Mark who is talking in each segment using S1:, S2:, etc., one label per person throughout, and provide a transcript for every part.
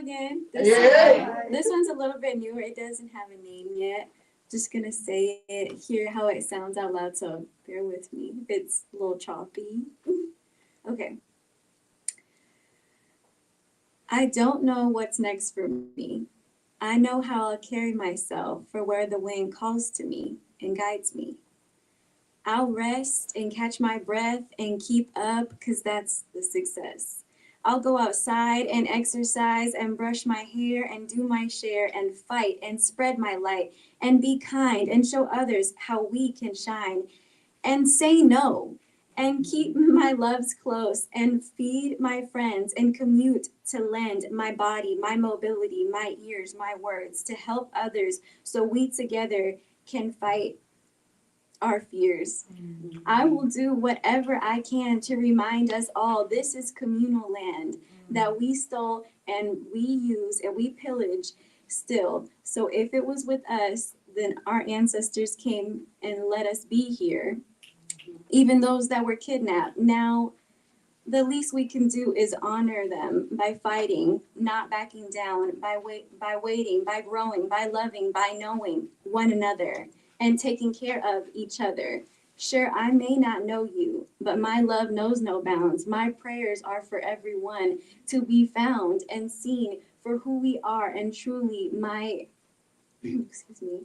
S1: again.
S2: Yeah.
S1: This one's a little bit newer. It doesn't have a name yet. Just gonna say it, hear how it sounds out loud, so bear with me if it's a little choppy. Okay. I don't know what's next for me. I know how I'll carry myself for where the wind calls to me and guides me. I'll rest and catch my breath and keep up, 'cause that's the success. I'll go outside and exercise and brush my hair and do my share and fight and spread my light and be kind and show others how we can shine and say no and keep my loves close and feed my friends and commute to lend my body, my mobility, my ears, my words to help others so we together can fight our fears. I will do whatever I can to remind us all this is communal land that we stole and we use and we pillage still. So if it was with us, then our ancestors came and let us be here, even those that were kidnapped. Now, the least we can do is honor them by fighting, not backing down, by waiting, by growing, by loving, by knowing one another and taking care of each other. Sure, I may not know you, but my love knows no bounds. My prayers are for everyone to be found and seen for who we are and truly my, excuse me,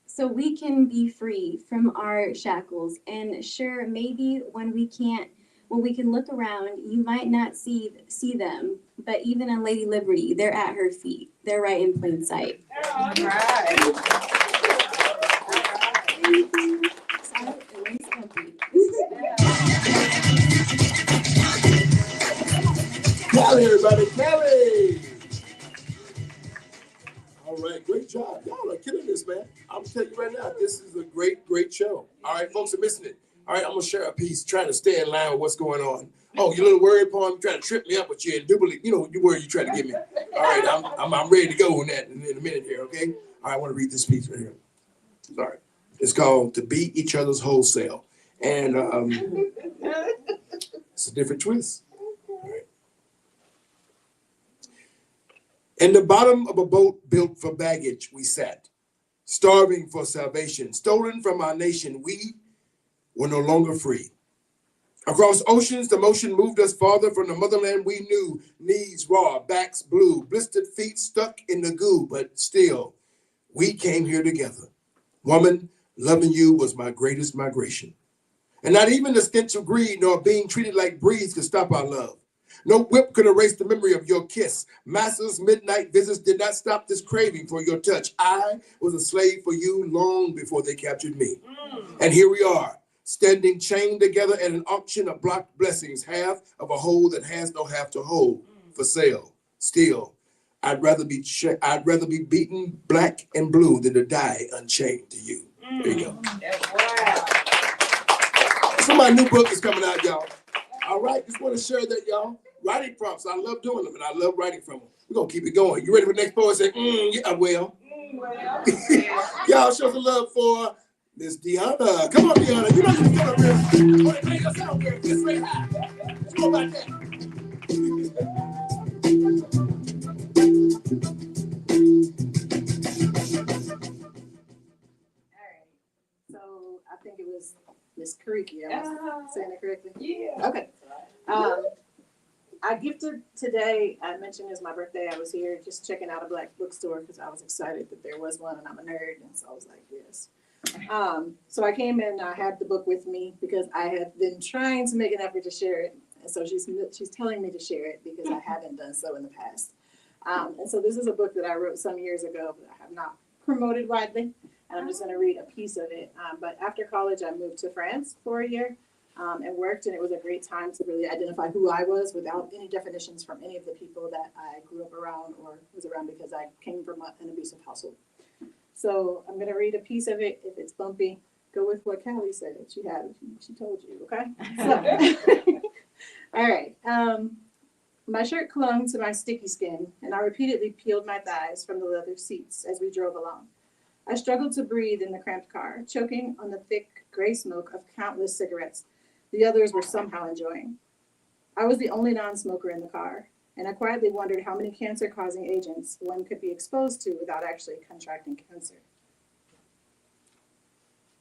S1: so we can be free from our shackles. And sure, maybe when we can look around, you might not see them, but even in Lady Liberty, they're at her feet. They're right in plain sight.
S2: All right. Kelly, everybody, Kelly. All right, great job. Y'all are killing this, man. I'm telling you right now, this is a great, great show. All right, folks are missing it. All right, I'm gonna share a piece, trying to stay in line with what's going on. Oh, your little word poem, trying to trip me up with you and duplicate, you know, your word you trying to give me. All right, I'm ready to go on that in a minute here, okay? All right, I want to read this piece right here. Sorry. It's called To Beat Each Other's Wholesale. And it's a different twist. All right. In the bottom of a boat built for baggage, we sat, starving for salvation, stolen from our nation. We were no longer free. Across oceans, the motion moved us farther from the motherland we knew. Knees raw, backs blue, blistered feet stuck in the goo, but still, we came here together. Woman, loving you was my greatest migration. And not even the stench of greed nor being treated like breeze could stop our love. No whip could erase the memory of your kiss. Master's midnight visits did not stop this craving for your touch. I was a slave for you long before they captured me. And here we are, standing chained together at an auction of blocked blessings, half of a whole that has no half to hold, for sale. Still, I'd rather be beaten black and blue than to die unchained to you. There you go. Wow. So my new book is coming out, y'all. All right, just want to share that, y'all. Writing prompts, I love doing them, and I love writing from them. We're going to keep it going. You ready for the next poet? Say, yeah, well. Y'all show some love for Miss Deanna. Come on, Deanna. You know you can up here. Want to make us sound good. Get straight high. Let's go back there.
S3: All right. So I think it was Miss Kariki. Am I saying it correctly? Yeah. Okay. I gifted today. I mentioned it was my birthday. I was here just checking out a black bookstore because I was excited that there was one, and I'm a nerd, and so I was like, yes. So I came in. I had the book with me because I have been trying to make an effort to share it, and so she's telling me to share it because I haven't done so in the past. And so this is a book that I wrote some years ago, but I have not promoted widely. And I'm just going to read a piece of it. But after college, I moved to France for a year and worked, and it was a great time to really identify who I was without any definitions from any of the people that I grew up around or was around because I came from an abusive household. So I'm going to read a piece of it. If it's bumpy, go with what Callie said. She told you, okay? So, all right. My shirt clung to my sticky skin, and I repeatedly peeled my thighs from the leather seats as we drove along. I struggled to breathe in the cramped car, choking on the thick gray smoke of countless cigarettes the others were somehow enjoying. I was the only non-smoker in the car, and I quietly wondered how many cancer-causing agents one could be exposed to without actually contracting cancer.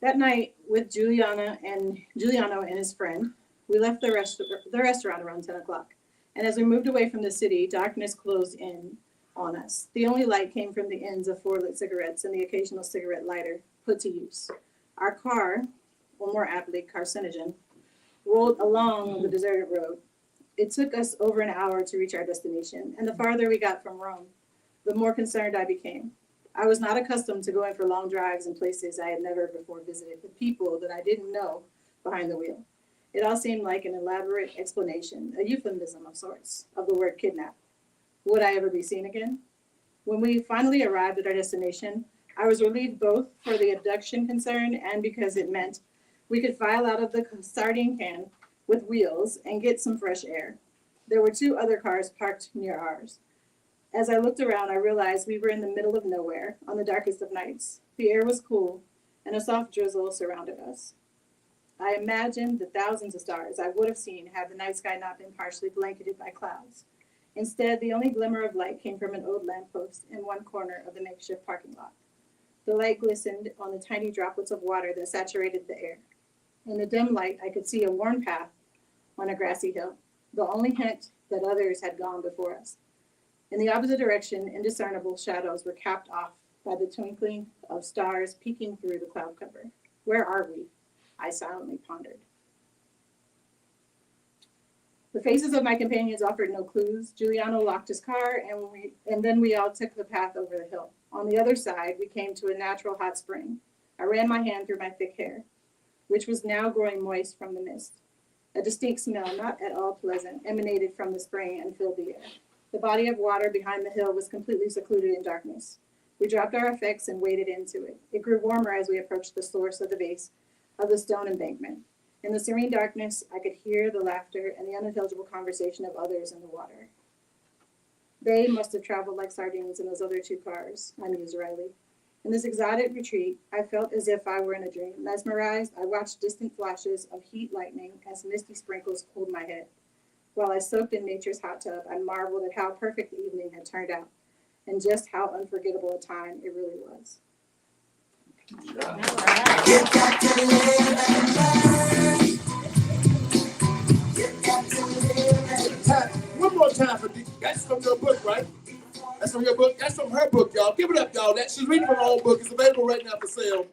S3: That night, with Giuliano and his friend, we left the restaurant around 10 o'clock. And as we moved away from the city, darkness closed in on us. The only light came from the ends of 4 lit cigarettes and the occasional cigarette lighter put to use. Our car, or more aptly, carcinogen, rolled along the deserted road. It took us over an hour to reach our destination, and the farther we got from Rome, the more concerned I became. I was not accustomed to going for long drives in places I had never before visited, with people that I didn't know behind the wheel. It all seemed like an elaborate explanation, a euphemism of sorts, of the word kidnap. Would I ever be seen again? When we finally arrived at our destination, I was relieved both for the abduction concern and because it meant we could file out of the sardine can with wheels and get some fresh air. There were 2 other cars parked near ours. As I looked around, I realized we were in the middle of nowhere on the darkest of nights. The air was cool, and a soft drizzle surrounded us. I imagined the thousands of stars I would have seen had the night sky not been partially blanketed by clouds. Instead, the only glimmer of light came from an old lamppost in one corner of the makeshift parking lot. The light glistened on the tiny droplets of water that saturated the air. In the dim light, I could see a worn path on a grassy hill, the only hint that others had gone before us. In the opposite direction, indiscernible shadows were capped off by the twinkling of stars peeking through the cloud cover. Where are we? I silently pondered. The faces of my companions offered no clues. Giuliano locked his car, and then we all took the path over the hill. On the other side, we came to a natural hot spring. I ran my hand through my thick hair, which was now growing moist from the mist. A distinct smell, not at all pleasant, emanated from the spring and filled the air. The body of water behind the hill was completely secluded in darkness. We dropped our effects and waded into it. It grew warmer as we approached the source of the base of the stone embankment. In the serene darkness, I could hear the laughter and the unintelligible conversation of others in the water. They must have traveled like sardines in those other 2 cars, I mused wryly. In this exotic retreat, I felt as if I were in a dream. Mesmerized, I watched distant flashes of heat lightning as misty sprinkles cooled my head. While I soaked in nature's hot tub, I marveled at how perfect the evening had turned out and just how unforgettable a time it really was.
S2: One more time for Dee. That's from your book, right? That's from your book. That's from her book, y'all. Give it up, y'all. That she's reading from her own book. It's available right now for sale.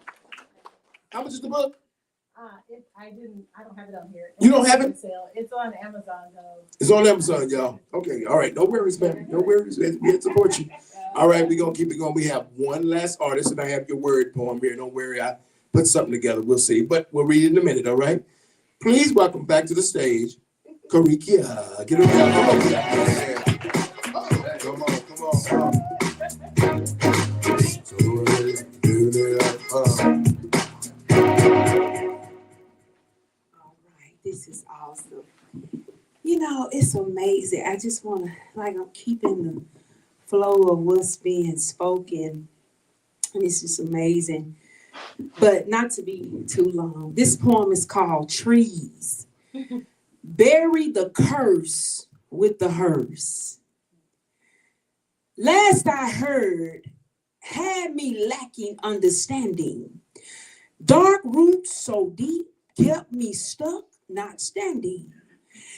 S2: How much is the book?
S3: I don't have it on here.
S2: You don't have it?
S3: It's on Amazon though.
S2: It's on Amazon, y'all. Okay, all right. No worries, man. No worries. We'll support you. All right, we're gonna keep it going. We have one last artist, and I have your word poem here. Don't worry, I put something together. We'll see. But we'll read it in a minute, all right? Please welcome back to the stage, Karikia. Get her down. Come on.
S4: All right, this is awesome. You know, it's amazing. I just want to, I'm keeping the flow of what's being spoken. And it's just amazing. But not to be too long. This poem is called Trees. Bury the curse with the hearse. Last I heard, had me lacking understanding. Dark roots so deep kept me stuck, not standing.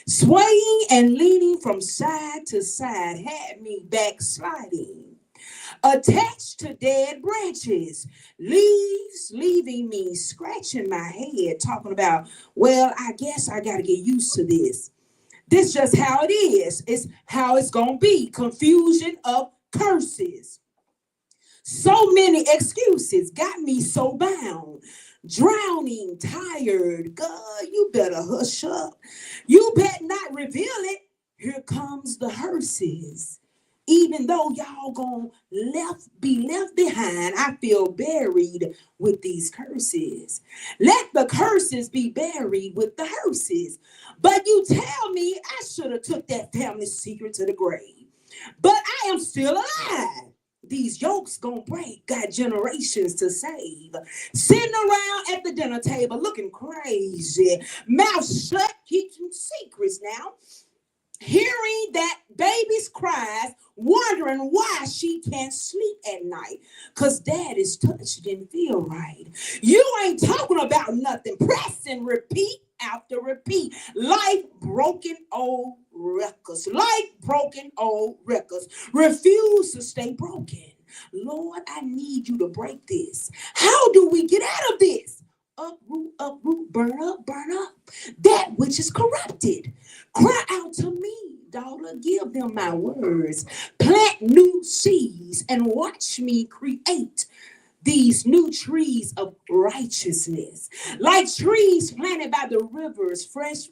S4: Swaying and leaning from side to side had me backsliding. Attached to dead branches, leaves leaving me scratching my head, talking about, well, I guess I got to get used to this. This just how it is. It's how it's going to be. Confusion of curses. So many excuses got me so bound. Drowning, tired. God, you better hush up. You better not reveal it. Here comes the hearses. Even though y'all gonna be left behind, I feel buried with these curses. Let the curses be buried with the hearses. But you tell me I should have took that family secret to the grave. But I am still alive. These yokes gonna break, got generations to save. Sitting around at the dinner table looking crazy. Mouth shut, keeping secrets now. hearing that baby's cries, wondering why she can't sleep at night, because dad is touched and feel right. You ain't talking about nothing. Press and repeat after repeat. Life broken old records. Life broken old records. Refuse to stay broken. Lord, I need you to break this. How do we get out of this? Uproot, burn up that which is corrupted. Cry out to me, daughter, give them my words. Plant new seeds and watch me create these new trees of righteousness. Like trees planted by the rivers, fresh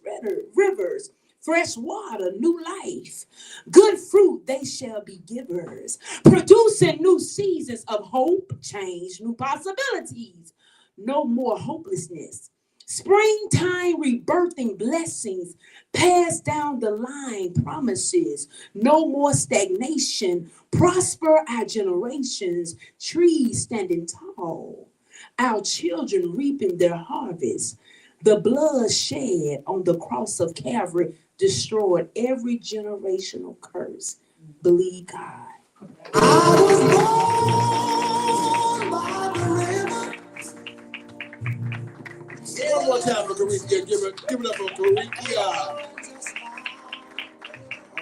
S4: water, new life. Good fruit, they shall be givers. Producing new seasons of hope, change, new possibilities. No more hopelessness. Springtime rebirthing blessings. Pass down the line promises. No more stagnation. Prosper our generations. Trees standing tall. Our children reaping their harvest. The blood shed on the cross of Calvary destroyed every generational curse. Believe God.
S5: I was born by the river.
S2: One more time for Karika. Give it up for Karika.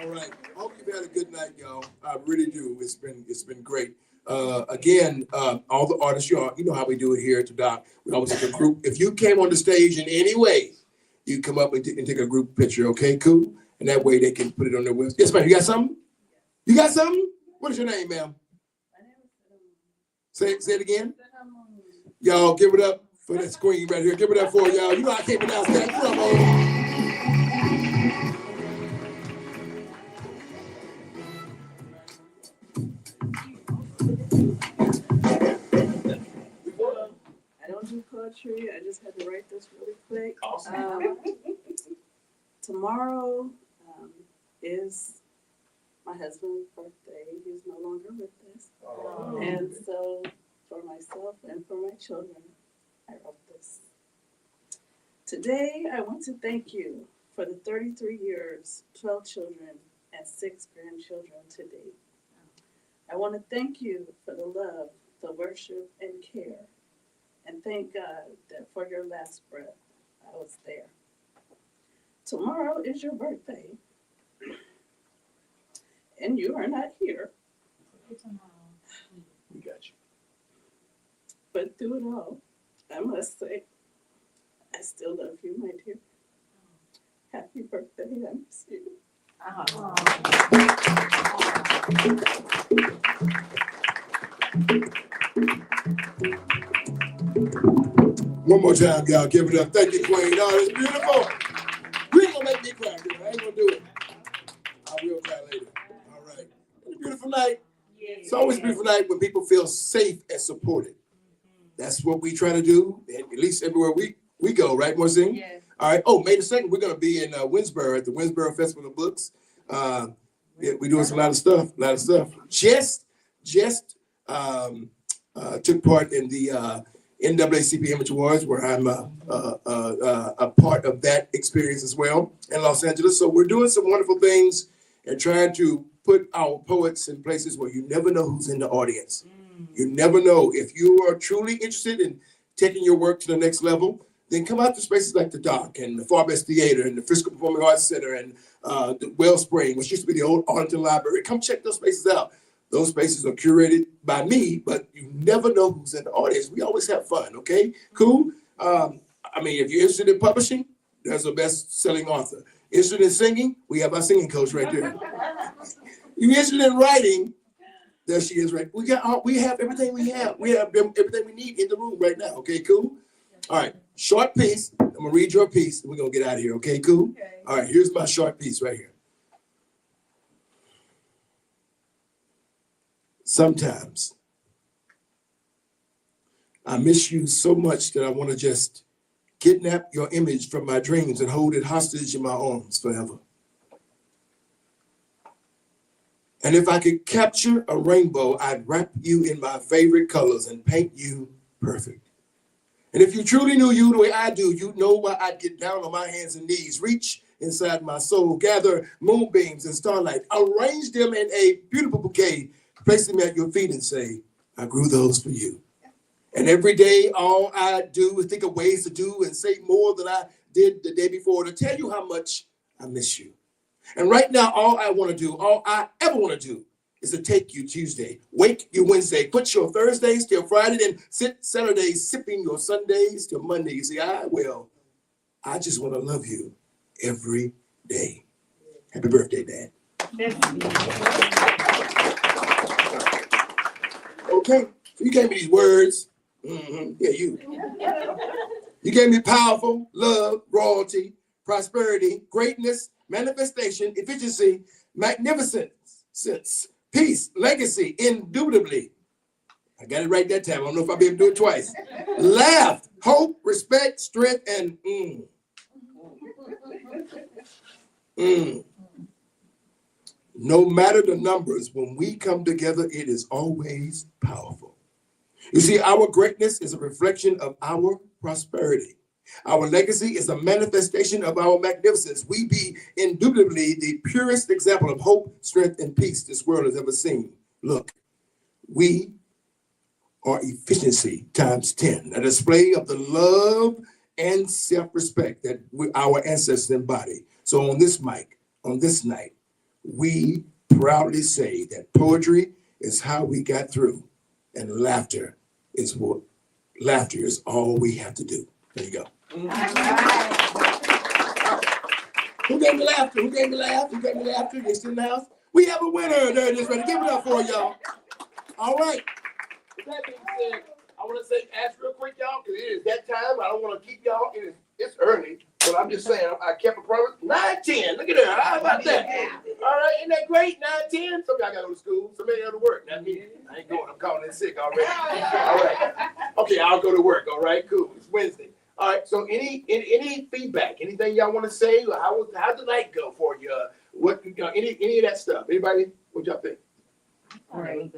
S2: All right. I hope you've had a good night, y'all. I really do. It's been great. Again, all the artists, you know how we do it here at the Doc. We always have a group. If you came on the stage in any way, you come up and take a group picture, okay? Cool? And that way they can put it on their website. Yes, ma'am. You got something? You got something? What is your name, ma'am? Say it again. Y'all, give it up for that screen right here. Give it up for y'all. You know I can't pronounce that. Come on.
S6: I don't do poetry. I just had to write this really quick.
S2: Awesome.
S6: Tomorrow is my husband's birthday. He's no longer with us.
S2: Oh.
S6: And so for myself and for my children, I wrote this. Today, I want to thank you for the 33 years, 12 children, and 6 grandchildren to date. I want to thank you for the love, the worship, and care. And thank God that for your last breath, I was there. Tomorrow is your birthday, and you are not here.
S2: We got you.
S6: But through it all, I must say, I still love you, my dear. Happy birthday, I miss you.
S2: One more time, y'all. Give it up. Thank you, Queen. Oh, it's beautiful. You ain't gonna make me cry, girl. I ain't gonna do it. I will cry later. All right. It's a beautiful night. It's always a beautiful night when people feel safe and supported. That's what we try to do, at least everywhere we go, right, Morsing?
S3: Yeah.
S2: All right. Oh, May the 2nd, we're going to be in Winsboro at the Winsboro Festival of Books. Yeah, we're doing a lot of stuff. Just took part in the NAACP Image Awards, where I'm a part of that experience as well in Los Angeles. So we're doing some wonderful things and trying to put our poets in places where you never know who's in the audience. You never know. If you are truly interested in taking your work to the next level, then come out to spaces like the Doc and the Far Best Theater and the Frisco Performing Arts Center and the Wellspring, which used to be the old Arlington Library. Come check those spaces out. Those spaces are curated by me, but you never know who's in the audience. We always have fun, okay? Cool? I mean, if you're interested in publishing, there's a best-selling author. Interested in singing? We have our singing coach right there. You're interested in writing? There she is, right? We have everything we have. We have everything we need in the room right now, okay? Cool? All right, short piece. I'm gonna read your piece and we're gonna get out of here, okay? Cool? Okay. All right, here's my short piece right here. Sometimes I miss you so much that I want to just kidnap your image from my dreams and hold it hostage in my arms forever. And if I could capture a rainbow, I'd wrap you in my favorite colors and paint you perfect. And if you truly knew you the way I do, you'd know why I'd get down on my hands and knees, reach inside my soul. Gather moonbeams and starlight, arrange them in a beautiful bouquet, place them at your feet and say, I grew those for you. And every day, all I do is think of ways to do and say more than I did the day before to tell you how much I miss you. And right now, all I want to do, all I ever want to do is to take you Tuesday, wake you Wednesday, put your Thursdays till Friday, then sit Saturdays, sipping your Sundays till Monday. You see, I just want to love you every day. Happy birthday, Dad. Okay, so you gave me these words. Yeah, you. You gave me powerful, love, royalty, prosperity, greatness, manifestation, efficiency, magnificence, peace, legacy, indubitably. I got it right that time. I don't know if I'll be able to do it twice. Laugh, hope, respect, strength, and No matter the numbers, when we come together, it is always powerful. You see, our greatness is a reflection of our prosperity. Our legacy is a manifestation of our magnificence. We be indubitably the purest example of hope, strength, and peace this world has ever seen. Look, we are efficiency times 10, a display of the love and self-respect that our ancestors embody. So on this mic, on this night, we proudly say that poetry is how we got through, and laughter is all we have to do. There you go. Who gave me laughter? Who gave me laughter? Who gave me laughter? You still in the house? We have a winner. There it is. Ready? Give it up for y'all. All right. With that being said, I want to say, ask real quick, y'all, because it is that time. I don't want to keep y'all. It's early, but I'm just saying, I kept a promise. 9:10. Look at that. How about that? All right. Isn't that great? 9:10. Some of y'all got to go to school. Some of y'all got to work. Not me. I ain't going. I'm calling in sick already. All right. Okay, I'll go to work. All right. Cool. It's Wednesday. All right. So any feedback? Anything y'all want to say? How'd the night go for you? Any of that stuff? Anybody? What y'all think?
S7: Great.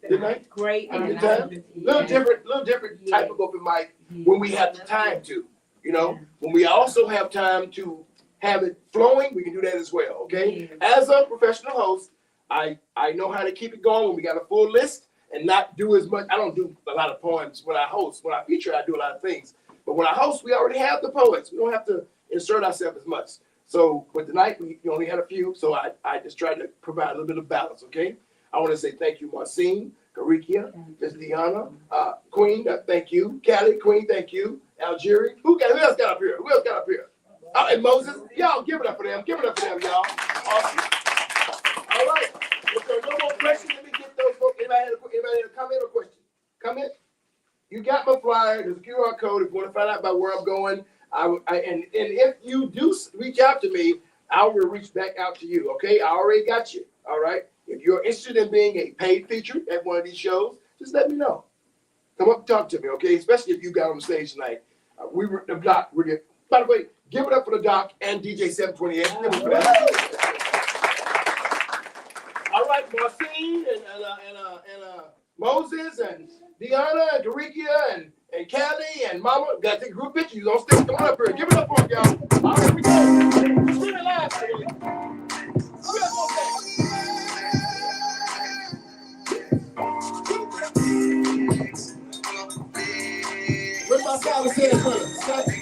S2: Good night.
S7: Great.
S2: Have a good time? Little different type of open mic when we have the time to. You know, when we also have time to have it flowing, we can do that as well. Okay. As a professional host, I know how to keep it going when we got a full list and not do as much. I don't do a lot of poems when I host. When I feature, I do a lot of things. But when I host, we already have the poets. We don't have to insert ourselves as much. So, but tonight we only had a few, so I just tried to provide a little bit of balance. Okay. I want to say thank you, Marcine, Karikia, Ms. Deanna, Queen, thank you. Callie, Queen, thank you. Algeria. Who else got up here? Oh, and Moses. Y'all, give it up for them. Give it up for them, y'all. Awesome. All right. If there are no more questions, let me get those folks. Anybody had a comment or question? Comment? You got my flyer. There's a QR code if you want to find out about where I'm going. And if you do reach out to me, I will reach back out to you. Okay? I already got you. All right? If you're interested in being a paid feature at one of these shows, just let me know. Come up and talk to me, okay? Especially if you got on the stage tonight. We were the doc. By the way, give it up for the doc and DJ 728. All right, Marcine and Moses and Deanna and Dorikia and Callie and Mama. Got to take a group picture. You gonna stick? Come on up here. Give it up for them, y'all. All right, here we go. Let's do it live. Who else gonna say? Where's my Silas Head brother?